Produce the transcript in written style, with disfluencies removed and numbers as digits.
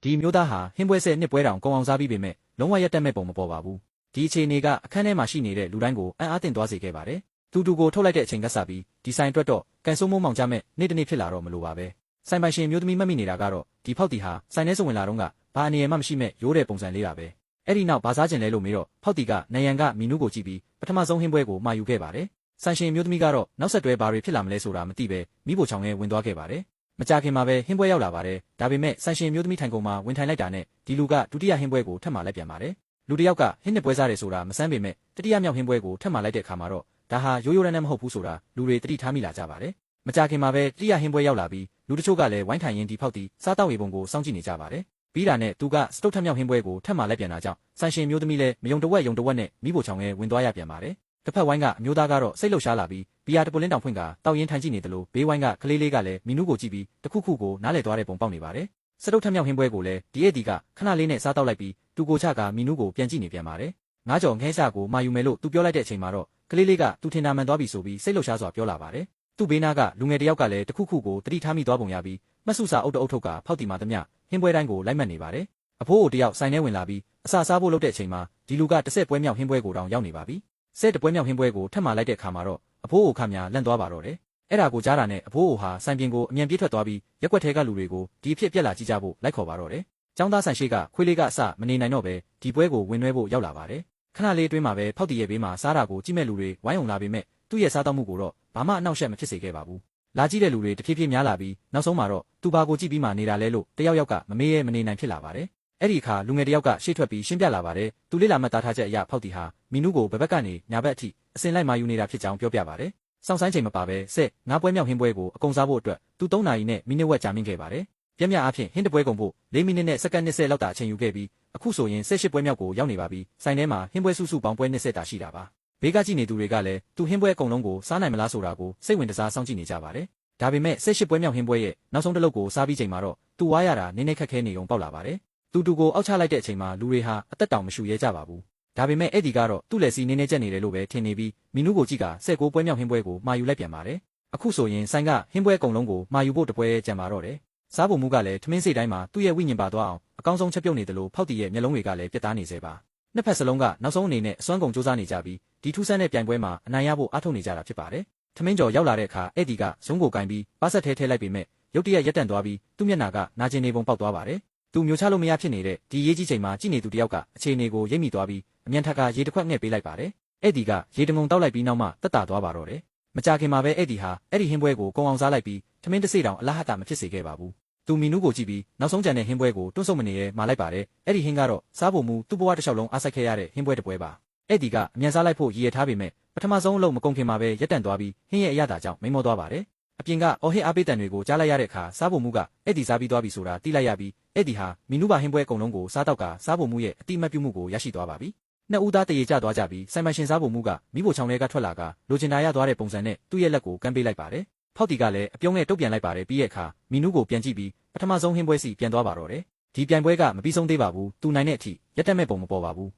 ဒီမျိုးသားဟာဟင်းပွဲဆက်နှစ်ပွဲတောင်ကုံအောင်စားပြီးပေမဲ့လုံးဝရက်တက်မဲ့ပုံမပေါ်ပါဘူးဒီအခြေအနေကအခန်းထဲမှာရှိနေတဲ့လူတိုင်းကိုအံ့အားသင့်သွားစေခဲ့ပါတယ်တူကိုထုတ်လိုက်တဲ့အချိန်ကစပြီးဒီဆိုင်အတွက်တော့ကန်ဆိုးမိုးမောင်ကြမဲ့နေ့တစ်နေ့ဖြစ်လာတော့မလိုပါပဲဆိုင်ပိုင်ရှင်မျိုးသမီးမှတ်မိနေတာကတော့ဒီဖောက်တီဟာဆိုင်ထဲဆိုဝင်လာတော့ကဘာအနေရမှမရှိမဲ့ရိုးတဲ့ပုံစံလေးတာပဲအဲ့ဒီနောက်ဘာစားကျင်လဲလို့မေးတော့ဖောက်တီကနိုင်ရန်ကမီနူးကိုကြည့်ပြီးပထမဆုံးဟင်းပွဲကိုမှာယူခဲ့ပါတယ်ဆိုင်ရှင်မျိုးသမီးကတော့နောက်ဆက်တွဲဘာတွေဖြစ်လာမလဲဆိုတာမသိပဲမိဖို့ချောင်းထဲဝင်သွားခဲ့ပါတယ်မကြခင်မှာပဲဟင်းပွဲရောက်လာပါတယ်ဒါပေမဲ့ဆိုင်ရှင်မျိုးသမီးထိုင်ကုန်မှာဝင်ထိုင်လိုက်တာနဲ့ဒီလူကဒုတိယဟင်းပွဲကိုထပ်မှာလိုက်ပြန်ပါတယ်လူတစ်ယောက်ကဟင်းနှစ်ပွဲစားတယ်ဆိုတာမစမ်းပေမဲ့တတိယမြောက်ဟင်းပွဲကိုထပ်မှာလိုက်တဲ့အခါမှာတော့ဒါဟာရိုးရိုးရမ်းမဟုတ်ဘူးဆိုတာလူတွေတတိထားမိလာကြပါတယ်မကြခင်မှာပဲတတိယဟင်းပွဲရောက်လာပြီးလူတချို့ကလည်းဝိုင်းထိုင်ရင်းဒီဖောက်တီစားတောက်ရေပုံကိုစောင့်ကြည့်နေကြပါတယ်ပြီးတာနဲ့သူကစတုတ်ထက်မြောက်ဟင်းပွဲကိုထပ်မှာလိုက်ပြန်တာကြောင့်ဆိုင်ရှင်မျိုးသမီးလည်းမယုံတဝက်နဲ့မိဖို့ချောင်းထဲဝင်သွားရပြန်ပါတယ်တစ်ဖက်ဝိုင်းကအမျိုးသားကတော့စိတ်လှုပ်ရှားလာပြီးဘီယာတပွလင်းတောင်ဖွင့်ကတောက်ရင်ထိုင်ကြည့်နေတယ်လို့ဘေးဝိုင်းကကလေးလေးကလည်းမီနူးကိုကြည့်ပြီးတခုခုကိုနားလည်သွားတဲ့ပုံပေါက်နေပါတယ်စတုတ်ထက်မြောက်ဟင်းပွဲကိုလည်းဒီအဲ့ဒီကခဏလေးနဲ့စားတောက်လိုက်ပြီးသူကိုချကမီနူးကိုပြန်ကြည့်နေပြန်ပါတယ်ငါးကြော်ငဲရှာကိုမာယူမယ်လို့သူပြောလိုက်တဲ့အချိန်မှာတော့ကလေးလေးကသူထင်တာမှန်သွားပြီဆိုပြီးစိတ်လှုပ်ရှားစွာပြောလာပါတယ်သူ့ဘေးနားကလူငယ်တယောက်ကလည်းတခုခုကိုတတိထားမိသွားပုံရပြီးမှတ်စုစာအုပ်တအုပ်ထုတ်ကဖောက်တီမာသမျှဟင်းပွဲတိုင်းကိုလိုက်မှတ်နေပါတယ်အဖိုးအိုတယောက်ဆိုင်ထဲဝင်လာပြီးအစာစားဖို့လုပ်တဲ့အချိန်မှာဒီလူကတစ်ဆက်ပွဲမြောက်ဟင်းပွဲကိုတောင်ရောက်နေပါပြီဆဲတပွဲမြောက်ဟင်းပွဲကိုထပ်မလိုက်တဲ့အခါမှာတော့အဖိုးအိုခမညာလန့်သွားပါတော့တယ်အဲ့ဒါကိုကြားတာနဲ့အဖိုးအိုဟာဆိုင်ပြင်ကိုအမြန်ပြေးထွက်သွားပြီးရက်ွက်ထဲကလူတွေကိုဒီအဖြစ်ပြက်လာကြည့်ကြဖို့လိုက်ခေါ်ပါတော့တယ်ကျောင်းသားဆိုင်ရှိကခွေးလေးကအစမနေနိုင်တော့ပဲဒီပွဲကိုဝင်နှွဲဖို့ရောက်လာပါတယ်ခဏလေးအတွင်းမှာပဲဖောက်တီရဲ့ဘေးမှာစားတာကိုကြည့်မဲ့လူတွေဝိုင်းအောင်လာပေမဲ့သူ့ရဲ့စားတောက်မှုကိုတော့ဘာမှအနှောက်အယှက်မဖြစ်စေခဲ့ပါဘူးလာကြည့်တဲ့လူတွေတဖြည်းဖြည်းများလာပြီးနောက်ဆုံးမှာတော့သူဘာကိုကြည့်ပြီးမှနေတာလဲလို့တယောက်ကမမေးရဲမနေနိုင်ဖြစ်လာပါတယ်အဲ့ဒီအခါလူငယ်တယောက်ကရှေ့ထွက်ပြီးရှင်းပြလာပါတယ်သူလေးလာမှတ်သားထားချက်အရဖောက်တီဟာမီနူးကိုဘက်ကနေညာဘက်အထိအစင်လိုက်မာယူနေတာဖြစ်ကြောင်းပြောပြပါတယ်စောင့်ဆိုင်ချိန်မပါပဲဆက်ငါးပွဲမြောက်ဟင်းပွဲကိုအကုန်စားဖို့အတွက်သူ3နာရီနဲ့မိနစ်ဝက်ကြာမြင့်ခဲ့ပါတယ်ပြက်မြအားဖြင့်ဟင်းတပွဲကုန်ဖို့4မိနစ်နဲ့စက္ကန့်20လောက်တာအချိန်ယူခဲ့ပြီးအခုဆိုရင်18ပွဲမြောက်ကိုရောက်နေပါပြီဆိုင်ထဲမှာဟင်းပွဲစုစုပေါင်းပွဲ20တာရှိတာပါဘေးကကြည့်နေသူတွေကလည်းသူဟင်းပွဲအကုန်လုံးကိုစားနိုင်မလားဆိုတာကိုစိတ်ဝင်စားစောင့်ကြည့်နေကြပါတယ်ဒါပေမဲ့18ပွဲမြောက်ဟင်းပွဲရဲ့နောက်ဆုံးတစ်လုပ်ကိုစားပြီးချိန်မှာတော့သူဝါရတာနည်းနည်းခက်ခဲနေုံပေါက်လာပါတယ်သူကိုအောက်ချလိုက်တဲ့အချိန်မှာလူတွေဟာအသက်တောင်မရှူရဲကြပါဘူးဒါပေမဲ့အဲ့ဒီကတော့သူ့လက်စီနည်းနည်းကျက်နေတယ်လို့ပဲထင်နေပြီးမီနူးကိုကြည့်က19ပွဲမြောက်ဟင်းပွဲကိုမှာယူလိုက်ပြန်ပါတယ်အခုဆိုရင်ဆိုင်ကဟင်းပွဲအကုန်လုံးကိုမှာယူဖို့တပွဲကြံပါတော့တယ်စားဖို့မူကလည်းထမင်းစိတ်တိုင်းမှာသူ့ရဲ့ဝိညာဉ်ပါသွားအောင်အကောင်းဆုံးချက်ပြုတ်နေတယ်လို့ဖောက်တီရဲ့မျက်လုံးတွေကလည်းပြတ်သားနေစေပါနှစ်ဖက်စလုံးကနောက်ဆုံးအနေနဲ့အစွမ်းကုန်စူးစမ်းနေကြပြီးဒီထူးဆန်းတဲ့ပြိုင်ပွဲမှာအနိုင်ရဖို့အားထုတ်နေကြတာဖြစ်ပါတယ်ထမင်းကျော်ရောက်လာတဲ့အခါအဲ့ဒီကဇုံးကိုကင်ပြီးပါဆက်ထဲထည့်လိုက်ပေမဲ့ရုတ်တရက်ရက်တန့်သွားပြီးသူ့မျက်နှာကနာကျင်နေပုံပေါက်သွားပါတယ်သူမျိုးချလို့မရဖြစ်နေတဲ့ဒီရေးကြီးချိန်မှာကြည့်နေသူတယောက်ကအခြေအနေကိုရိပ်မိသွားပြီးအမြန်ထက်ကရေတစ်ခွက်ငှက်ပေးလိုက်ပါတယ်အဲ့ဒီကရေတငုံတောက်လိုက်ပြီးနောက်မှတက်တာသွားပါတော့တယ်မကြခင်မှာပဲအဲ့ဒီဟာအဲ့ဒီဟင်းပွဲကိုကုံအောင်စားလိုက်ပြီးထမင်းတစ်စိတောင်အလားဟတာမဖြစ်စေခဲ့ပါဘူးသူမီနူးကိုကြည့်ပြီးနောက်ဆုံးကြံတဲ့ဟင်းပွဲကိုတွန့်ဆုတ်မနေရဲမာလိုက်ပါတယ်အဲ့ဒီဟင်းကတော့စားဖို့မူသူ့ဘဝတစ်လျှောက်လုံးအားစိုက်ခဲ့ရတဲ့ဟင်းပွဲတစ်ပွဲပါအဲ့ဒီကအမြန်စားလိုက်ဖို့ရည်ရထားပေမဲ့ပထမဆုံးအလုပ်မကုန်ခင်မှာပဲရက်တန့်သွားပြီးဟင်းရဲ့အရသာကြောင့်မိန်မောသွားပါတယ်အပြင်ကအော်ဟစ်အားပေးတန်တွေကိုကြားလိုက်ရတဲ့အခါစားဖို့မူကအဲ့ဒီစားပြီးသွားပြီဆိုတာသိလိုက်ရပြီးအဲ့ဒီဟာမီနူးပါဟင်းပွဲအကုန်လုံးကိုစားတော့ကစားဖို့မူရဲ့အတိမတ်ပြုမှုကိုရရှိသွားပါပြီနှစ်ဦးသားတရေကျသွားကြပြီးဆိုင်မရှင်စားဖို့မူကမိဖို့ချောင်းတွေကထွက်လာကလိုချင်တာရသွားတဲ့ပုံစံနဲ့သူ့ရဲ့လက်ကိုကမ်းပေးလိုက်ပါတယ်ဖောက်တီကလည်းအပြုံးနဲ့တုတ်ပြန်လိုက်ပါတယ်ပြီးရဲ့အခါမီနူးကိုပြန်ကြည့်ပြီးပထမဆုံးဟင်းပွဲစီပြန်သွားပါတော့တယ်ဒီပြိုင်ပွဲကမပြီးဆုံးသေးပါဘူးသူနိုင်တဲ့အထိရက်တက်မဲ့ပုံမပေါ်ပါဘူး